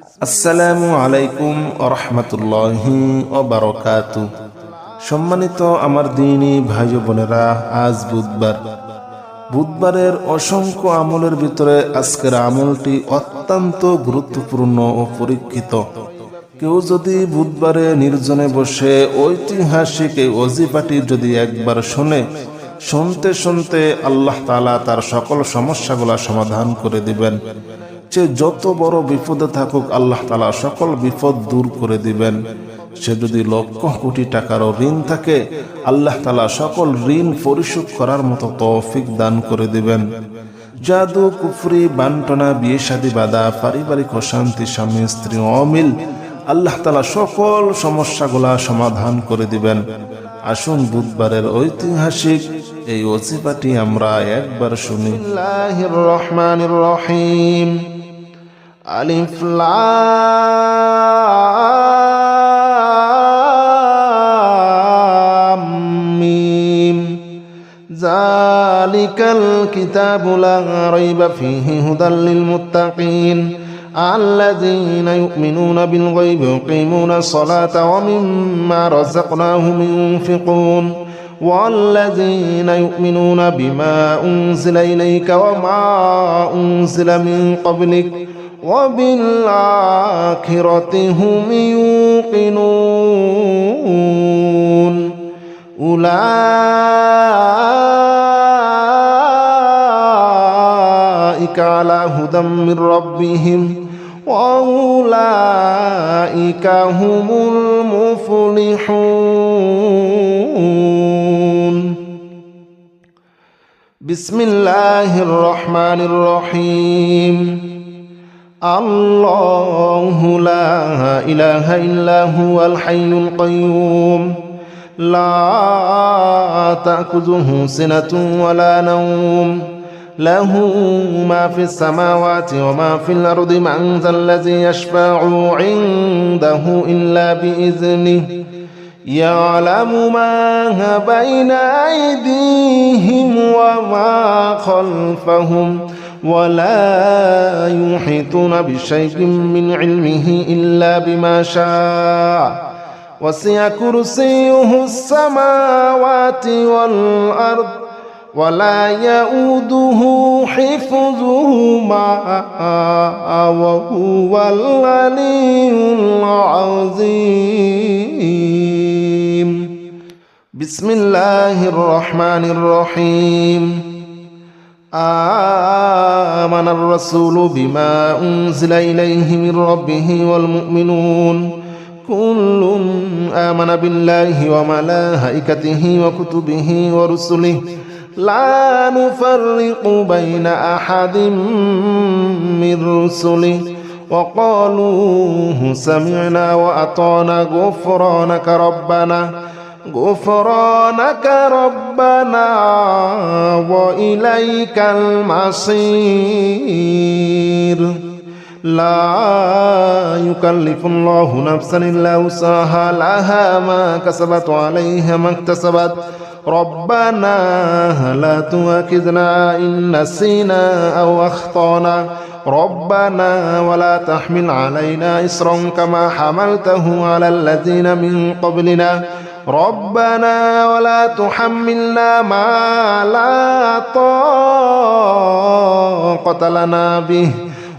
আসসালামু আলাইকুম ওয়া রাহমাতুল্লাহি ওয়া বারাকাতুহু। সম্মানিত আমার দ্বীনী ভাই ও বোনেরা, আজ বুধবারের অসংখ্য আমলের ভিতরে আজকের আমলটি অত্যন্ত গুরুত্বপূর্ণ ও পরীক্ষিত। কেউ যদি বুধবারে নির্জনে বসে ঐতিহাসিক এই ওজিফাটি যদি একবার শুনতে শুনতে আল্লাহ তাআলা তার সকল সমস্যাগুলা সমাধান করে দিবেন। সে যত বড় বিপদে থাকুক আল্লাহ তাআলা সকল বিপদ দূর করে দিবেন। সে যদি লক্ষ কোটি টাকারও ঋণ থাকে আল্লাহ তাআলা সকল ঋণ পরিশোধ করার মতো তৌফিক দান করে দিবেন। জাদু, কুফরি, বান্টনা, বিয়ে শাদী বাঁধা, পারিবারিক অশান্তি, স্বামী স্ত্রী অমিল, আল্লাহ তাআলা সকল সমস্যাগুলা সমাধান করে দিবেন। আসুন বুধবারের ঐতিহাসিক এই ওজিফাটি আমরা একবার শুনি। বিসমিল্লাহির রহমানির রহিম। আলিফ লাম মিম। যালিকাল কিতাবু লা রাইবা ফীহি হুদাল লিল মুত্তাকিন الذين يؤمنون بالغيب ويقيمون الصلاة ومما رزقناهم ينفقون والذين يؤمنون بما أنزل إليك وما أنزل من قبلك وبالآخرة هم يوقنون أولئك على هدى من ربهم وأولئك هم المفلحون. بسم الله الرحمن الرحيم. الله لا إله إلا هو الحي القيوم لا تأخذه سنة ولا نوم له ما في السماوات وما في الأرض من ذا الذي يشفع عنده إلا بإذنه يعلم ما بين أيديهم وما خلفهم ولا يحيطون بشيء من علمه إلا بما شاء وسع كرسيه السماوات والأرض ولا يؤوده حفظهما وهو العلي العظيم. بسم الله الرحمن الرحيم. آمن الرسول بما أنزل إليه من ربه والمؤمنون كل آمن بالله وملائكته وكتبه ورسله لا نفرق بين أحد من رسله وقالوا سمعنا وأطعنا غفرانك ربنا وإليك المصير. لا يكلف الله نفسا إلا وسعها لها ما كسبت وعليها ما اكتسبت ربنا لا تؤاخذنا إن نسينا أو أخطأنا ربنا ولا تحمل علينا إصرا كما حملته على الذين من قبلنا ربنا ولا تحملنا ما لا طاقة لنا به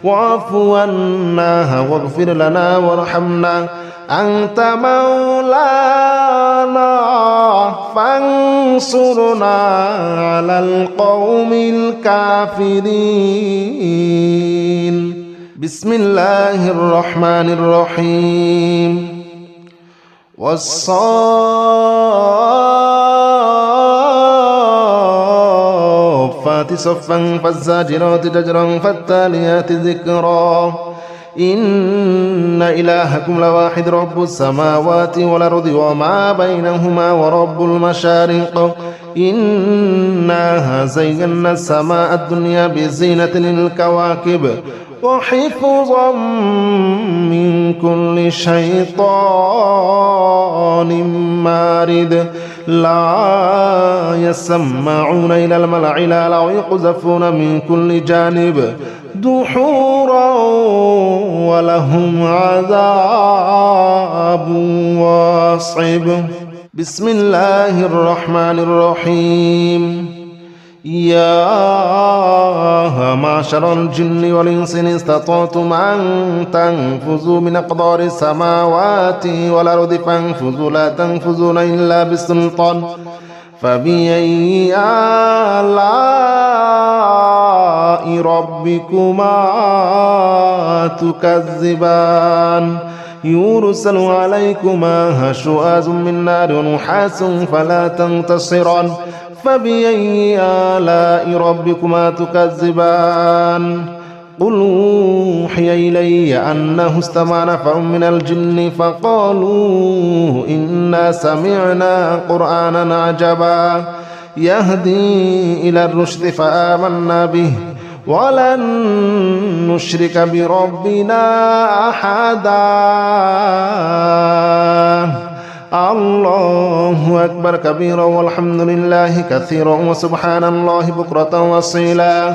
واعف عنا واغفر لنا وارحمنا أنت مولانا فانصرنا على القوم الكافرين. بسم الله الرحمن الرحيم. والصافات صفا فالزاجرات زجرا فالتاليات ذكرا إن إلهكم لواحد رب السماوات والأرض وما بينهما ورب المشارق إنا زينا السماء الدنيا بزينة للكواكب وحفظا من كل شيطان مارد لا يسمعون إلى الملأ الأعلى ويقذفون من كل جانب دحورا ولهم عذاب واصب. بسم الله الرحمن الرحيم. يا معشر الجن والإنس إن استطعتم أن تنفذوا من أقدار السماوات والأرض فانفذوا لا تنفذون إلا بسلطان فبأي آلاء ربكما تكذبان يرسل عليكما شواظ من نار ونحاس فلا تنتصران فبأي آلاء ربكما تكذبان قل أوحي إلي أنه استمع نفر من الجن فقالوا إنا سمعنا قرآنا عجبا يهدي إلى الرشد فآمنا به ولن نشرك بربنا أحدا. الله أكبر كبيرا والحمد لله كثيرا وسبحان الله بكرة وأصيلا.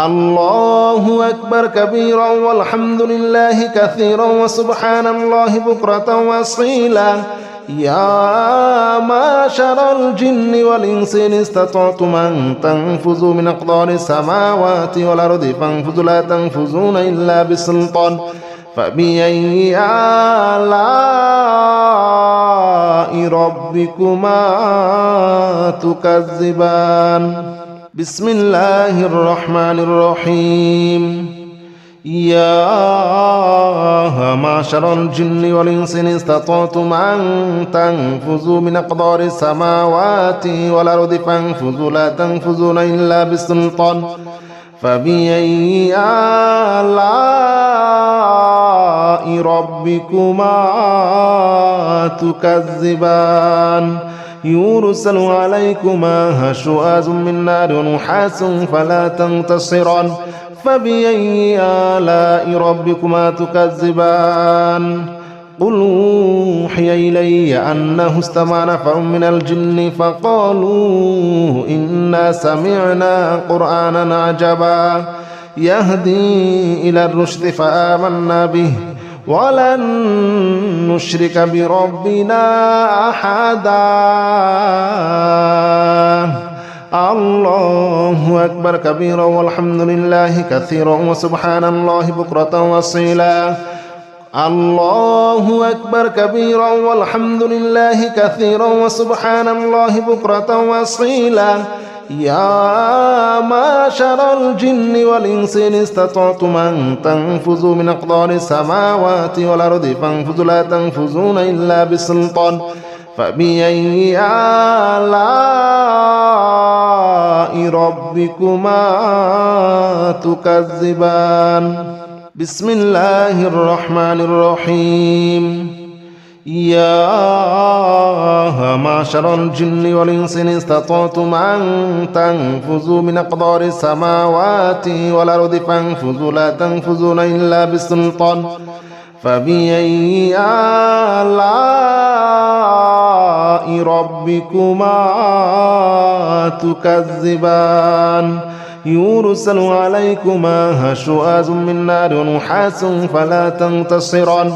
الله أكبر كبيرا والحمد لله كثيرا وسبحان الله بكرة وأصيلا. يا معشر الجن والإنس إن استطعتم أن تنفذوا من أقدار السماوات والأرض فانفذوا لا تنفذون إلا بسلطان فبأي آلاء ربكما تكذبان. بسم الله الرحمن الرحيم. يا معشر الجن والإنس إن استطعتم أن تنفذوا من أقدار السماوات والأرض فانفذوا لا تنفذون إلا بسلطان فبأي آلاء ربكما تكذبان يرسل عليكما شواظ من نار ونحاس فلا تنتصران فبأي آلاء ربكما تكذبان قل أوحي إلي أنه استمع نفر من الجن فقالوا إنا سمعنا قرآنا عجبا يهدي إلى الرشد فآمنا به ولن نشرك بربنا أحدا. الله أكبر كبيرا والحمد لله كثيرا وسبحان الله بكرة وأصيلا. الله أكبر كبيرا والحمد لله كثيرا وسبحان الله بكرة وأصيلا. يا معشر الجن والإنس إن استطعتم أن تنفذوا من أقدار السماوات والأرض فانفذوا لا تنفذون إلا بسلطان فبأي آلاء ربكما تكذبان. بسم الله الرحمن الرحيم. يا معشر الجن والإنس إن استطعتم أن تنفذوا من أقدار السماوات والأرض فانفذوا لا تنفذون إلا بسلطان فبأي آلاء ربكما تكذبان يرسل عليكما شواظ من نار ونحاس فلا تنتصران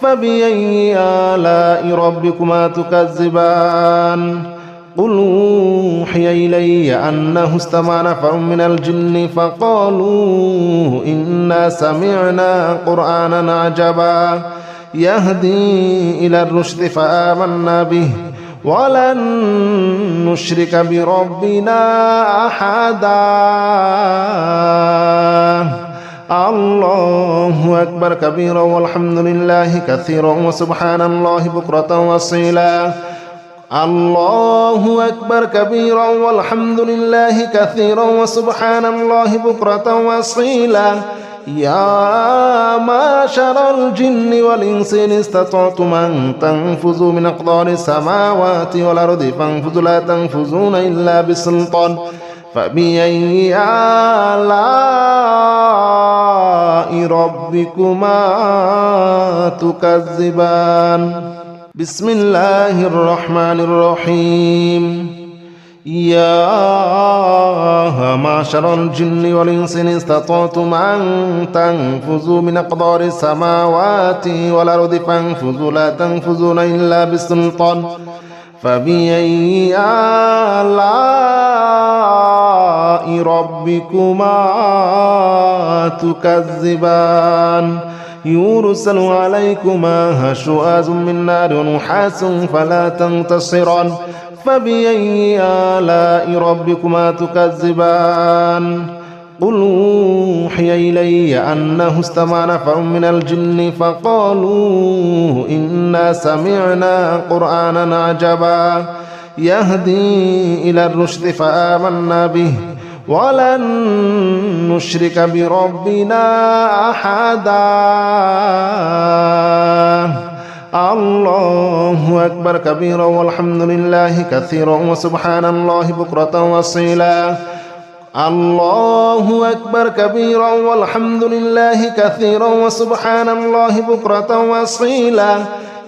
فبأي آلاء ربكما تكذبان قل أوحي إلي أنه استمع نفر من الجن فقالوا إنا سمعنا قرآنا عجبا يهدي إلى الرشد فآمنا به ولن نشرك بربنا أحدا. الله أكبر كبيرا والحمد لله كثيرا وسبحان الله بكرة وأصيلا. الله أكبر كبيرا والحمد لله كثيرا وسبحان الله بكرة وأصيلا. يا معشر الجن والإنس إن استطعتم أن تنفذوا من أقدار السماوات والأرض فانفذوا لا تنفذون إلا بسلطان فبأي آلاء ربكما تكذبان. بسم الله الرحمن الرحيم. يا معشر الجن والإنس إن استطعتم أن تنفذوا من أقدار السماوات والأرض فانفذوا لا تنفذون إلا بسلطان فبأي آلاء ربكما تكذبان يرسل عليكما شواظ من نار ونحاس فلا تنتصران فبأي آلاء ربكما تكذبان قل أوحي إلي أنه استمع نفر من الجن فقالوا إنا سمعنا قرآنا عجبا يهدي إلى الرشد فآمنا به ولن نشرك بربنا أحدا الله أكبر كبيرا والحمد لله كثيرا وسبحان الله بكرة وأصيلا الله أكبر كبيرا والحمد لله كثيرا وسبحان الله بكرة وأصيلا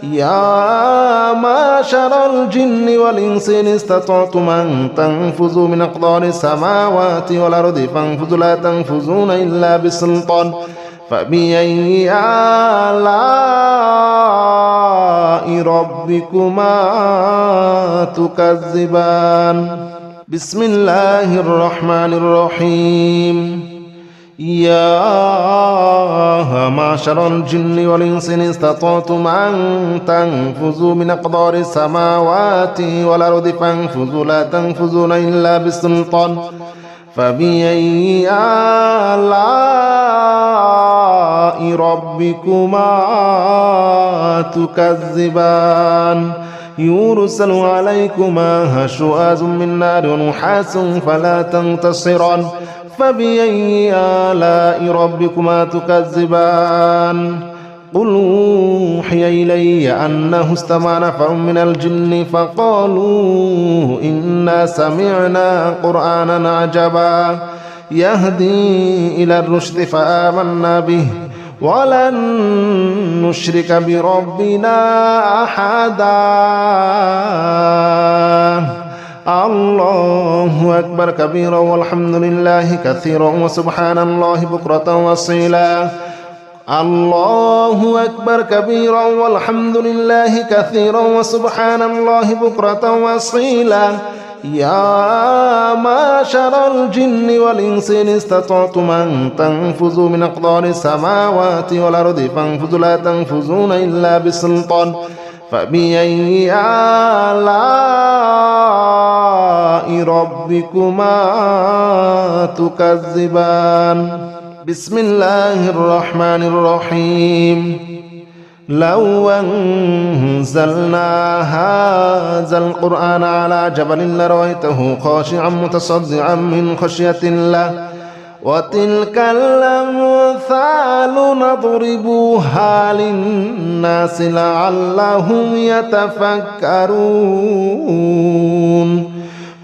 يا معشر الجن والإنس إن استطعتم أن تنفذوا من أقدار السماوات والأرض فانفذوا لا تنفذون إلا بسلطان فبأي آلاء ربكما تكذبان بسم الله الرحمن الرحيم يا معشر الجن والإنس إن استطعتم أن تنفذوا من أقدار السماوات والأرض فانفذوا لا تنفذون إلا بسلطان فبأي آلاء ربكما تكذبان يرسل عليكما شواظ من نار ونحاس فلا تنتصران فبأي آلاء ربكما تكذبان قل أوحي إلي أنه استمع نفر من الجن فقالوا إنا سمعنا قرآنا عجبا يهدي إلى الرشد فآمنا به ولن نشرك بربنا أحدا الله أكبر كبيرا والحمد لله كثيرا وسبحان الله بكرة وأصيلا الله أكبر كبيرا والحمد لله كثيرا وسبحان الله بكرة وأصيلا يا معشر الجن والإنس إن استطعتم أن تنفذوا من أقدار السماوات والأرض فانفذوا لا تنفذون إلا بسلطان فبأي آلاء ربكما تكذبان بسم الله الرحمن الرحيم لو أنزلنا هذا القرآن على جبل لرأيته خاشعا متصدعا من خشية الله وتلك الأمثال نضربها للناس لعلهم يتفكرون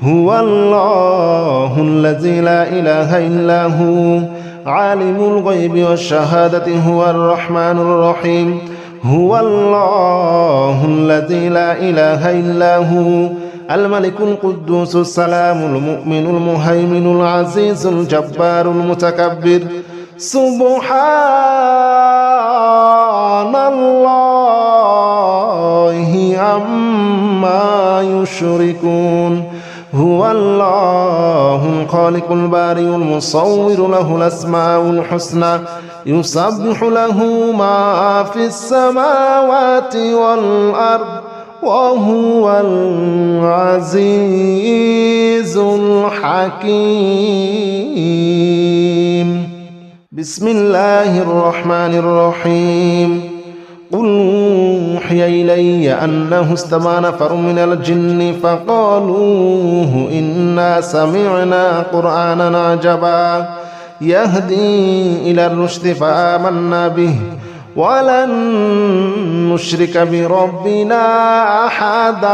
هو الله الذي لا إله إلا هو عالم الغيب والشهادة هو الرحمن الرحيم هو الله الذي لا إله إلا هو الملك القدوس السلام المؤمن المهيمن العزيز الجبار المتكبر سبحان الله عما يشركون هو الله الخالق البارئ المصور له الأسماء الحسنى يسبح له ما في السماوات والأرض وهو العزيز الحكيم بسم الله الرحمن الرحيم قل أوحي إلي أنه استمع نفر من الجن فقالوا إنا سمعنا قرآنا عجبا يهدي إلى الرشد فآمنا به ولن نشرك بربنا أحدا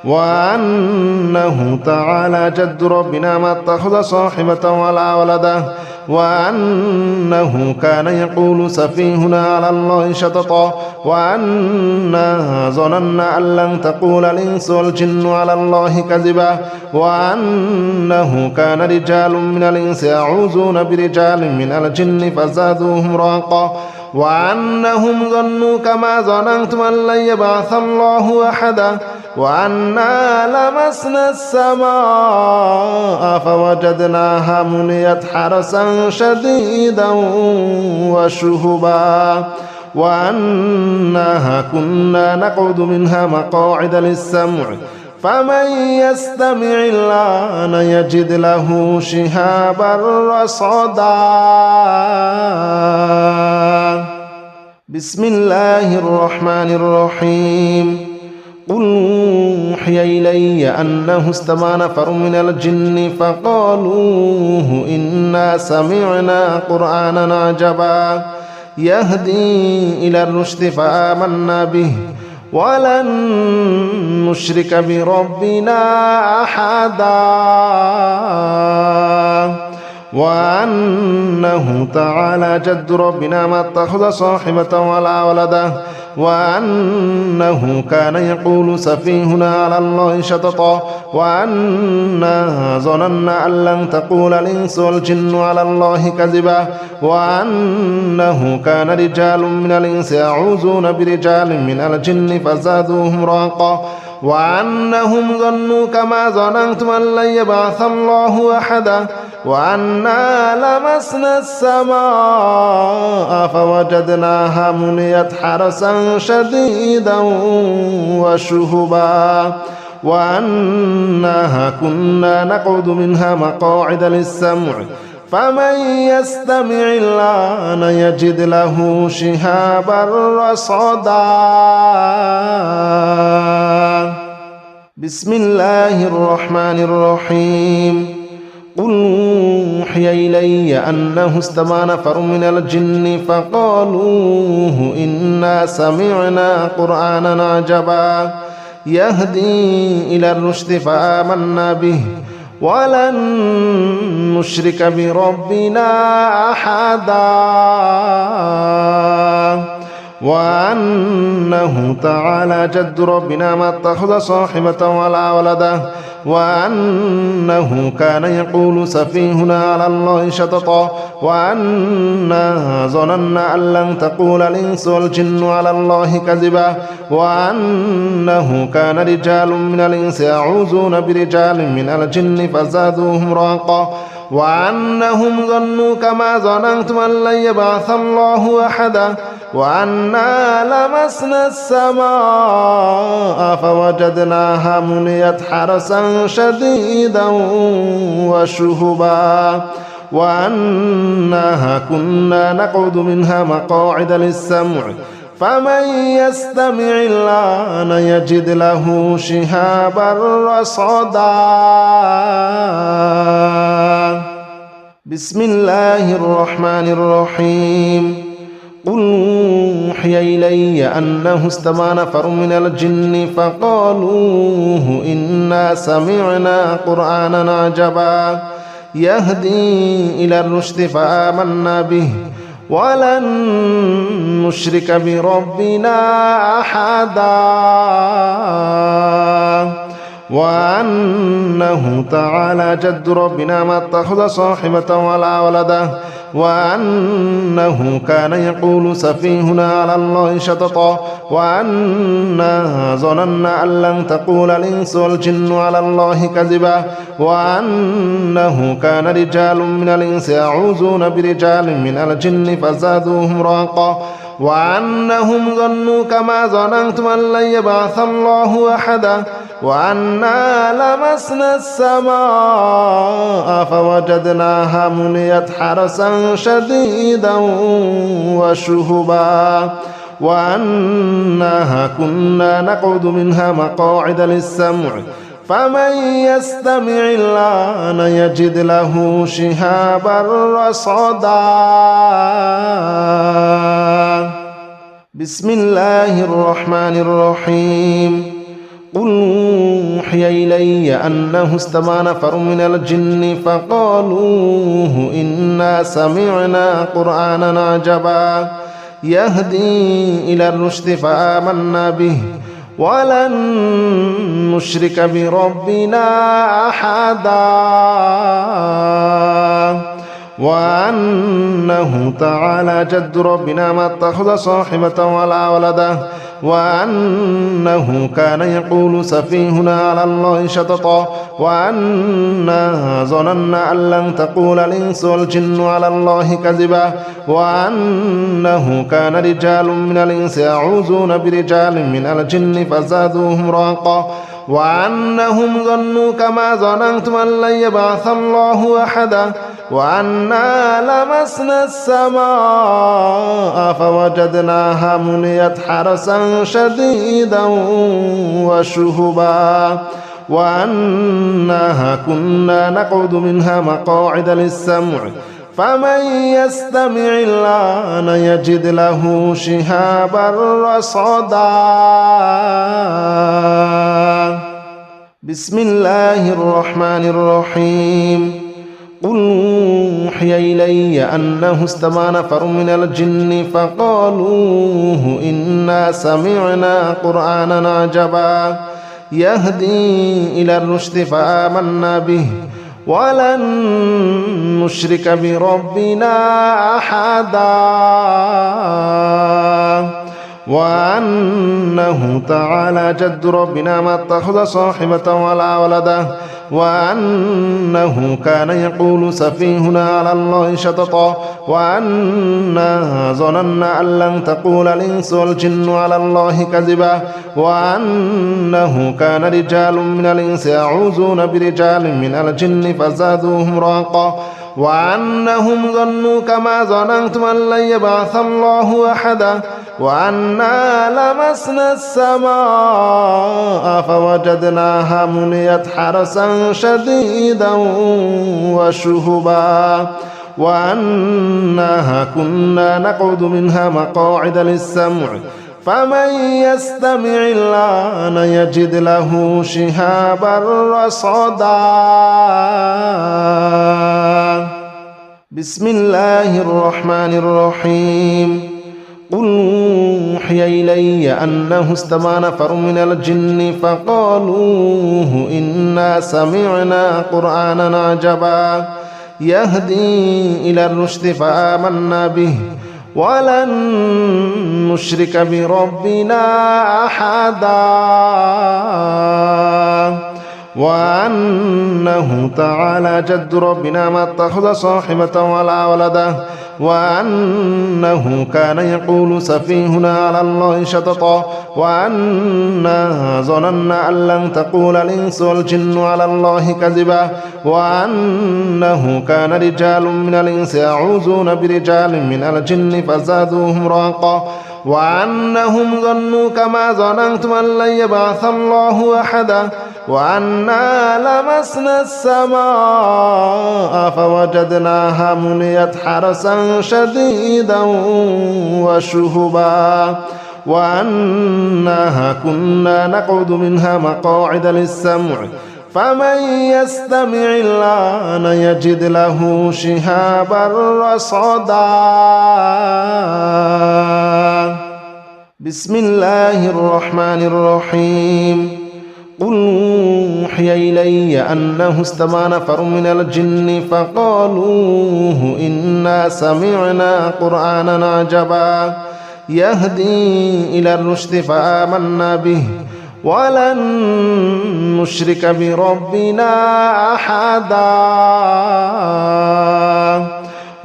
وأنه تعالى جد ربنا ما اتخذ صاحبة ولا ولدا وأنه كان يقول سفيهنا على الله شططا وأنا ظننا أن لن تقول الإنس والجن على الله كذبا وأنه كان رجال من الإنس يعوذون برجال من الجن فزادوهم رهقا وأنهم ظنوا كما ظننتم أن لن يبعث الله أحدا وأنا لمسنا السماء فوجدناها مليت حرسا شديدا وشهبا وأنها كنا نقعد منها مقاعد للسمع فمن يستمع الآن يجد له شهابا رصدا. بسم الله الرحمن الرحيم. قل أوحي إلي أنه استمع نفر من الجن فقالوا إنا سمعنا قرآنا عجبا يهدي إلى الرشد فآمنا به ولن نشرك بربنا أحدا وأنه تعالى جد ربنا ما اتخذ صاحبة ولا ولدا وأنه كان يقول سفيهنا على الله شططا وأنا ظننا أن لن تقول الإنس والجن على الله كذبا وأنه كان رجال من الإنس يعوذون برجال من الجن فزادوهم رهقا وأنهم ظنوا كما ظننتم أن لن يبعث الله أحدا وأنا لمسنا السماء فوجدناها مليت حرسا شديدا وشهبا وأنها كنا نقعد منها مقاعد للسمع فمن يستمع الآن يجد له شهابا رصدا. بسم الله الرحمن الرحيم. قل أوحي إلي أنه استمع نفر من الجن فقالوا إنا سمعنا قرآنا عجبا يهدي إلى الرشد فآمنا به ولن نشرك بربنا أحدا وأنه تعالى جد ربنا ما اتخذ صاحبة ولا ولدا وأنه كان يقول سفيهنا على الله شططا وأنا ظننا أن لن تقول الإنس والجن على الله كذبا وأنه كان رجال من الإنس يعوذون برجال من الجن فزادوهم رهقا وأنهم ظنوا كما ظننتم أن لن يبعث الله أحدا وأنا لمسنا السماء فوجدناها مليت حرسا شديدا وشهبا وأنها كنا نقعد منها مقاعد للسمع فمن يستمع الآن يجد له شهابا رصدا. بسم الله الرحمن الرحيم. قل أوحي إلي أنه استمع نفر من الجن فقالوا إنا سمعنا قرآنا عجبا يهدي إلى الرشد فآمنا به ولن نشرك بربنا أحدا وأنه تعالى جد ربنا ما اتخذ صاحبة ولا ولدا وأنه كان يقول سفيهنا على الله شططا وأنا ظننا أن لن تقول الإنس والجن على الله كذبا وأنه كان رجال من الإنس يعوذون برجال من الجن فزادوهم رهقا وأنهم ظنوا كما ظننتم أن لن يبعث الله أحدا وأنا لمسنا السماء فوجدناها مليت حرسا شديدا وشهبا وأنها كنا نقعد منها مقاعد للسمع فمن يستمع الآن يجد له شهابا رصدا. بسم الله الرحمن الرحيم. قل أوحي إلي أنه استمع نفر من الجن فقالوا إنا سمعنا قرآنا عجبا يهدي إلى الرشد فآمنا به ولن نشرك بربنا أحدا وأنه تعالى جد ربنا ما اتخذ صاحبة ولا ولدا وأنه كان يقول سفيهنا على الله شططا وأنا ظننا أن لن تقول الإنس والجن على الله كذبا وأنه كان رجال من الإنس يعوذون برجال من الجن فزادوهم رهقا وأنهم ظنوا كما ظننتم أن لن يبعث الله أحدا وأنا لمسنا السماء فوجدناها مليت حرسا شديدا وشهبا وأنها كنا نقعد منها مقاعد للسمع فمن يستمع الآن يجد له شهابا رصدا. بسم الله الرحمن الرحيم. قل أوحي إلي أنه استمع نفر من الجن فقالوا إنا سمعنا قرآنا عجبا يهدي إلى الرشد فآمنا به ولن نشرك بربنا أحدا وأنه تعالى جد ربنا ما اتخذ صاحبة ولا ولدا وأنه كان يقول سفيهنا على الله شططا وأنا ظننا أن لن تقول الإنس والجن على الله كذبا وأنه كان رجال من الإنس يعوذون برجال من الجن فزادوهم رهقا وأنهم ظنوا كما ظننتم أن لن يبعث الله أحدا وأنا لمسنا السماء فوجدناها مليت حرسا شديدا وشهبا وأنها كنا نقعد منها مقاعد للسمع فمن يستمع الآن يجد له شهابا رصدا. بسم الله الرحمن الرحيم. قل أوحي إلي أنه استمع نفر من الجن فقالوا إنا سمعنا قرآنا عجبا يهدي إلى الرشد فآمنا به ولن نشرك بربنا أحدا وأنه تعالى جد ربنا ما اتخذ صاحبة ولا ولدا وأنه كان يقول سفيهنا على الله شططا وأنا ظننا أن لن تقول الإنس والجن على الله كذبا وأنه كان رجال من الإنس يعوذون برجال من الجن فزادوهم رهقا وأنهم ظنوا كما ظننتم أن لن يبعث الله أحدا وأنا لمسنا السماء فوجدناها مليت حرسا شديدا وشهبا وأنها كنا نقعد منها مقاعد للسمع فمن يستمع الآن يجد له شهابا رصدا. بسم الله الرحمن الرحيم. قل أوحي إلي أنه استمع نفر من الجن فقالوا إنا سمعنا قرآنا عجبا يهدي إلى الرشد فآمنا به ولن نشرك بربنا أحدا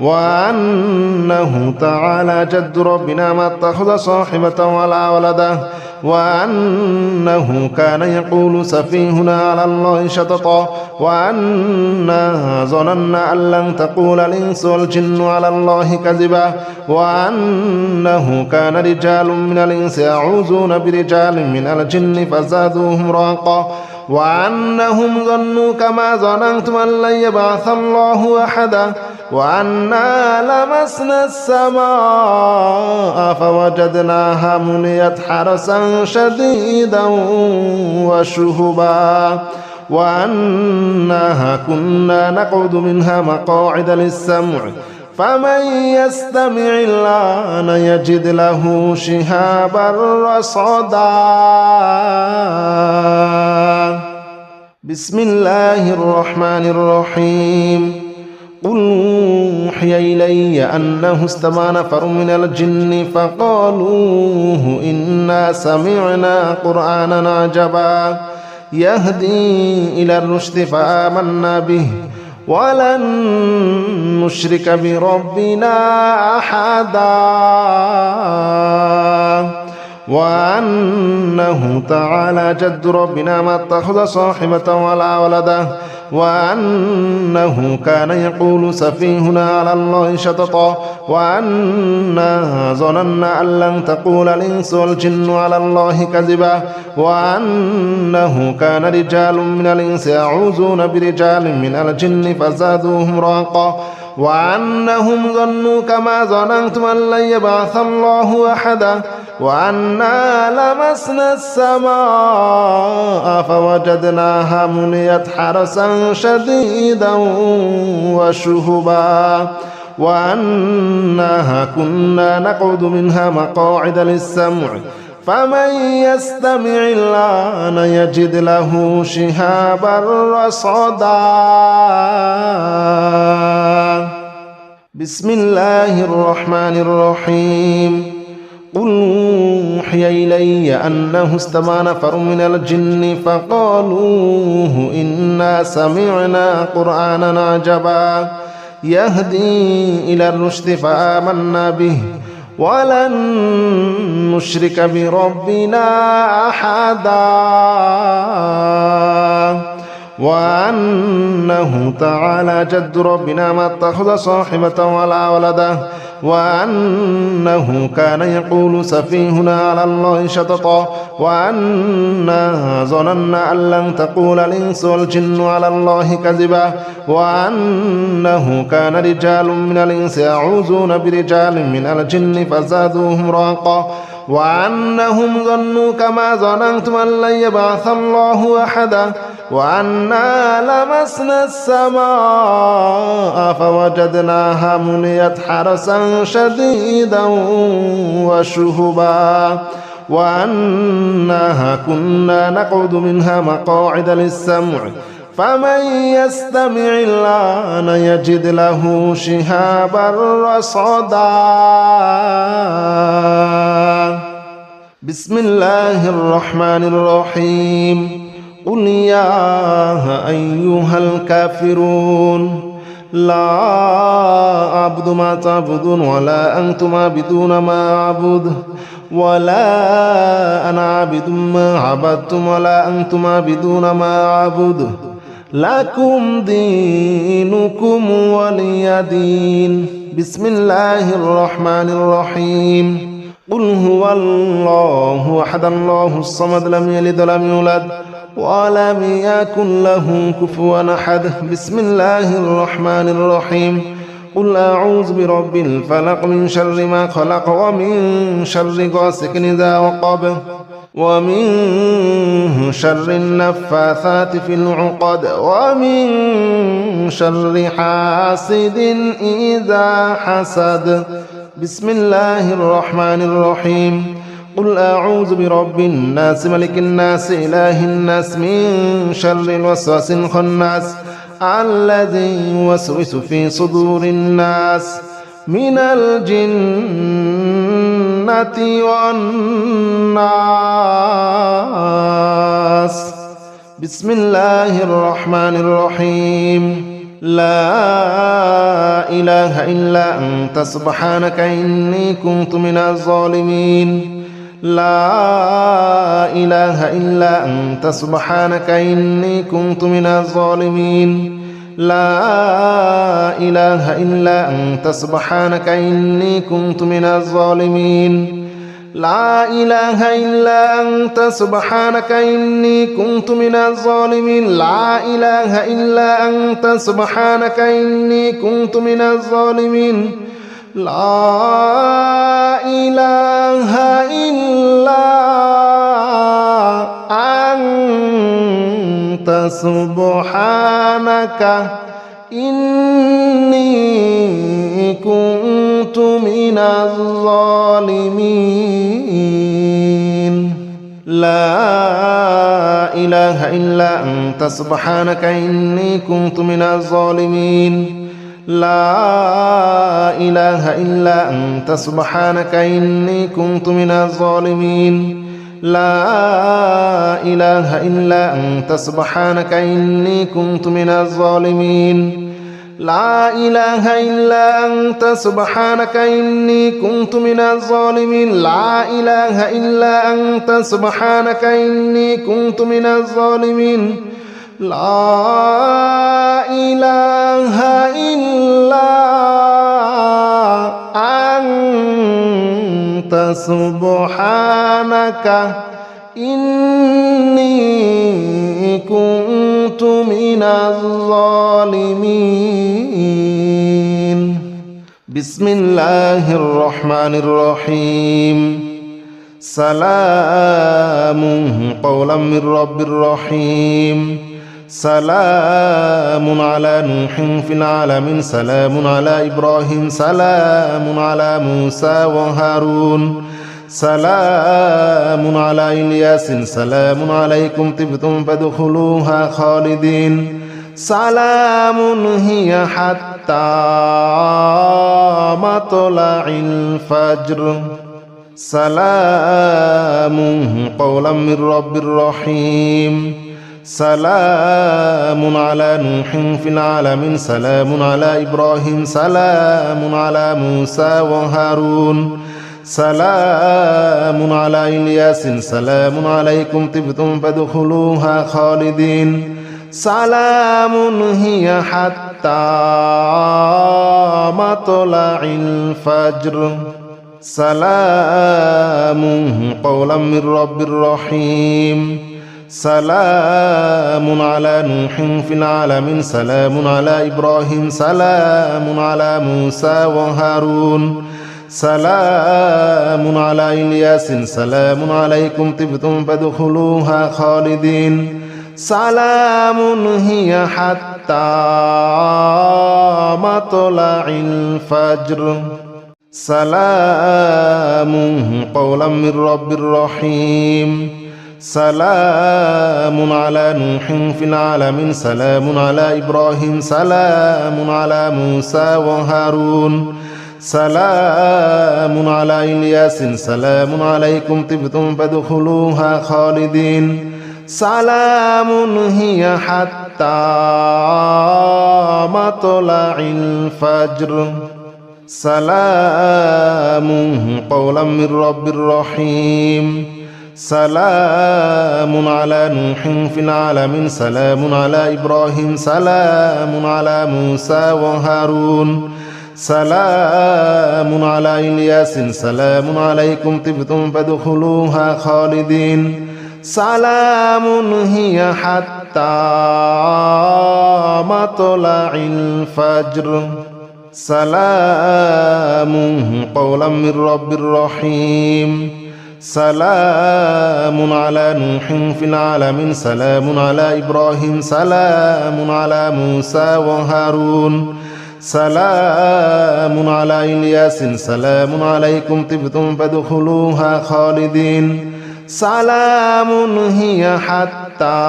وأنه تعالى جد ربنا ما اتخذ صاحبة ولا ولدا وأنه كان يقول سفيهنا على الله شططا وأنا ظننا أن لن تقول الإنس والجن على الله كذبا وأنه كان رجال من الإنس يعوذون برجال من الجن فزادوهم رهقا وأنهم ظنوا كما ظننتم أن لن يبعث الله أحدا وأنا لمسنا السماء فوجدناها مليت حرسا شديدا وشهبا وأنها كنا نقعد منها مقاعد للسمع فمن يستمع الآن يجد له شهابا رصدا بسم الله الرحمن الرحيم قل أوحي إلي أنه استمع نفر من الجن فقالوا إنا سمعنا قرآنا عجبا يهدي إلى الرشد فآمنا به ولن نشرك بربنا أحدا وأنه تعالى جد ربنا ما اتخذ صاحبة ولا ولدا وأنه كان يقول سفيهنا على الله شططا وأنا ظننا أن لن تقول الإنس والجن على الله كذبا وأنه كان رجال من الإنس يعوذون برجال من الجن فزادوهم رهقا وأنهم ظنوا كما ظننتم أن لن يبعث الله أحدا وأنا لمسنا السماء فوجدناها مليت حرسا شديدا وشهبا وأنها كنا نقعد منها مقاعد للسمع فمن يستمع الآن يجد له شهابا رصدا بسم الله الرحمن الرحيم قل أوحي إلي أنه استمع نفر من الجن فقالوا إنا سمعنا قرآنا عجبا يهدي إلى الرشد فآمنا به ولن نشرك بربنا أحدا وأنه تعالى جد ربنا ما اتخذ صاحبة ولا ولدا وأنه كان يقول سفيهنا على الله شططا وأنا ظننا أن لن تقول الإنس والجن على الله كذبا وأنه كان رجال من الإنس يعوذون برجال من الجن فزادوهم رهقا وأنهم ظنوا كما ظننتم أن لن يبعث الله أحدا وأنا لمسنا السماء فوجدناها مليت حرسا شديدا وشهبا وأنها كنا نقعد منها مقاعد للسمع فمن يستمع الآن يجد له شهابا رصدا بسم الله الرحمن الرحيم قل يا أيها الكافرون لا أعبد ما تعبدون ولا أنتم عابدون ما أعبد ولا أنا عابد ما عبدتم ولا أنتم عابدون ما أعبد لكم دينكم ولي دين بسم الله الرحمن الرحيم قل هو الله أحد الله الصمد لم يلد ولم يولد ولم يكن له كفوا أحد بسم الله الرحمن الرحيم قل أعوذ برب الفلق من شر ما خلق ومن شر غاسق إذا وقب ومن شر النفاثات في العقد ومن شر حاسد إذا حسد بسم الله الرحمن الرحيم قل أعوذ برب الناس ملك الناس إله الناس من شر الوسواس الخناس الذي يوسوس في صدور الناس من الجنة والناس بسم الله الرحمن الرحيم لا إله إلا أنت سبحانك إني كنت من الظالمين لا إله إلا أنت سبحانك إني كنت من الظالمين لا إله إلا أنت سبحانك إني كنت من الظالمين لا إله إلا أنت سبحانك إني كنت من الظالمين لا إله إلا أنت سبحانك إني كنت من الظالمين لا إله إلا أنت سبحانك إني كنت من الظالمين لا إله إلا أنت سبحانك إني كنت من الظالمين لا إله إلا أنت سبحانك إني كنت من الظالمين لا إله إلا أنت سبحانك إني كنت من الظالمين لا إله إلا أنت سبحانك إني كنت من الظالمين لا إله إلا أنت سبحانك إني كنت من الظالمين لا إله إلا أنت سبحانك إني كنت من الظالمين بسم الله الرحمن الرحيم سلام قولا من رب رحيم سلام على نوح في العالمين سلام على إبراهيم سلام على موسى وهارون سلام على إلياس سلام عليكم طبتم فادخلوها خالدين سلام هي حتى مطلع الفجر سلام قولا من رب رحيم سلام على نوح في العالمين سلام على إبراهيم سلام على موسى وهارون سلام على إلياس سلام عليكم طبتم فادخلوها خالدين سلام هي حتى مطلع الفجر سلام قولا من رب رحيم سلام على نوح في العالمين سلام على إبراهيم سلام على موسى وهارون سلام على إلياس سلام عليكم طبتم فادخلوها خالدين سلام هي حتى مطلع الفجر سلام قولا من رب رحيم سلام على نوح في العالمين سلام على إبراهيم سلام على موسى وهارون سلام على إلياس سلام عليكم طبتم فادخلوها خالدين سلام هي حتى مطلع الفجر سلام قولا من رب رحيم سلام على نوح في العالمين سلام على إبراهيم سلام على موسى وهارون سلام على إلياس سلام عليكم طبتم فادخلوها خالدين سلام هي حتى مطلع الفجر سلام قولا من رب رحيم سلام على نوح في العالمين سلام على إبراهيم سلام على موسى وهارون سلام على إلياس سلام عليكم طبتم فادخلوها خالدين سلام هي حتى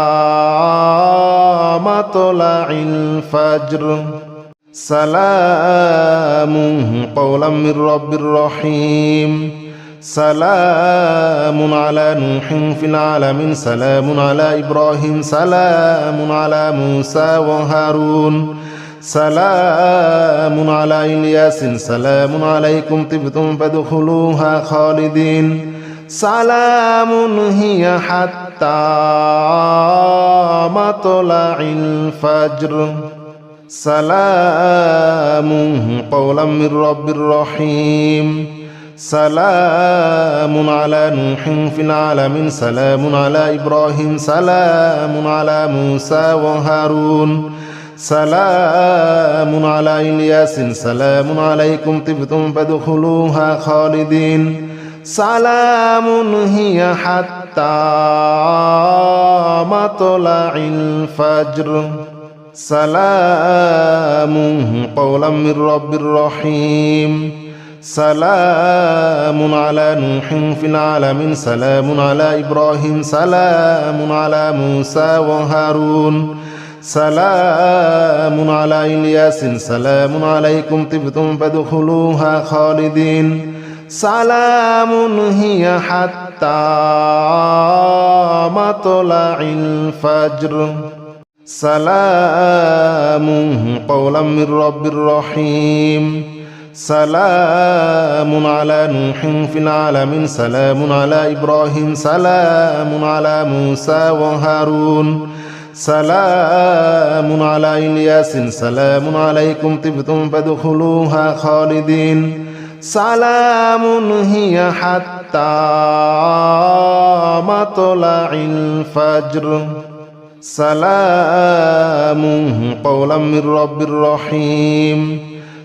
مطلع الفجر سلام قولا من رب رحيم سلام على نوح في العالمين سلام على إبراهيم سلام على موسى وهارون سلام على إلياس سلام عليكم طبتم فادخلوها خالدين سلام هي حتى مطلع الفجر سلام قولا من رب رحيم سلام على نوح في العالمين سلام على إبراهيم سلام على موسى وهارون سلام على إلياس سلام عليكم طبتم فادخلوها خالدين سلام هي حتى مطلع الفجر سلام قولا من رب رحيم سلام على نوح في العالمين سلام على إبراهيم سلام على موسى وهارون سلام على إلياس سلام عليكم طبتم فادخلوها خالدين سلام هي حتى مطلع الفجر سلام قولا من رب رحيم سلام على نوح في العالمين سلام على إبراهيم سلام على موسى وهارون سلام على إلياس سلام عليكم طبتم فادخلوها خالدين سلام هي حتى مطلع الفجر سلام قولا من رب رحيم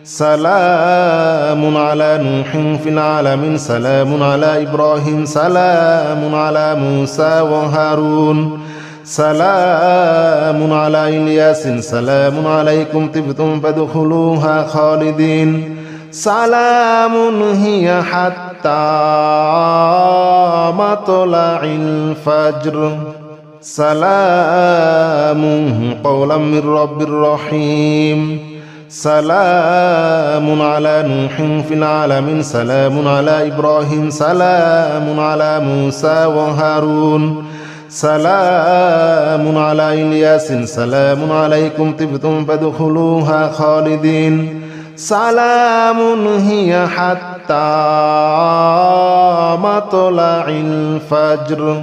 سلام على نوح في العالمين سلام على إبراهيم سلام على موسى وهارون سلام على إلياس سلام عليكم طبتم فادخلوها خالدين سلام هي حتى مطلع الفجر سلام قولا من رب رحيم سلام على نوح في العالمين سلام على إبراهيم سلام على موسى وهارون سلام على إلياس سلام عليكم طبتم فادخلوها خالدين سلام هي حتى مطلع الفجر